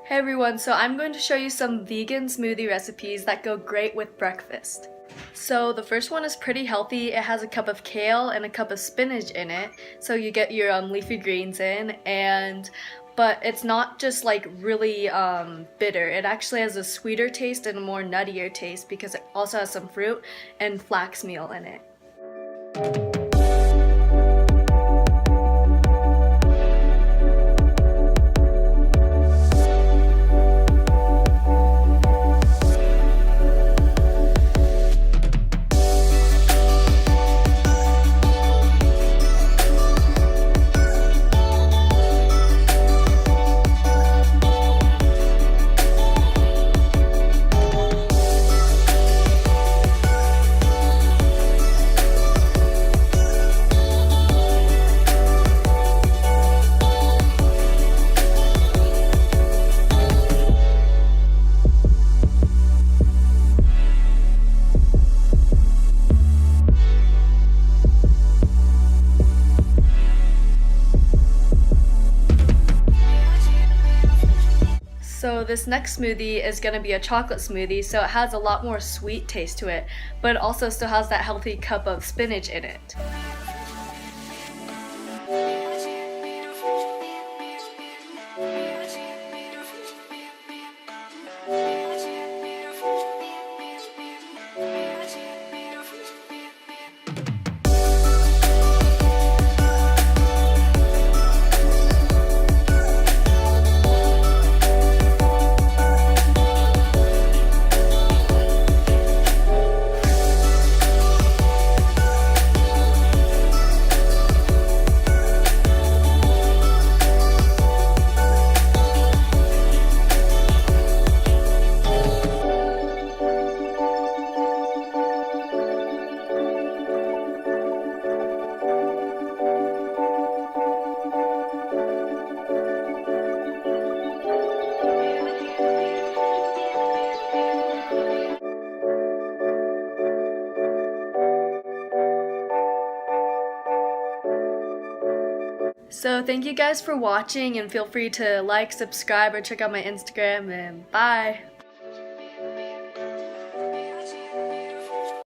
Hey everyone, so I'm going to show you some vegan smoothie recipes that go great with breakfast. So the first one is pretty healthy. It has a cup of kale and a cup of spinach in it, so you get your leafy greens in, but it's not just like really bitter. It actually has a sweeter taste and a more nuttier taste because it also has some fruit and flax meal in it. So this next smoothie is going to be a chocolate smoothie, so it has a lot more sweet taste to it, but it also still has that healthy cup of spinach in it. So thank you guys for watching, and feel free to like, subscribe, or check out my Instagram, and bye!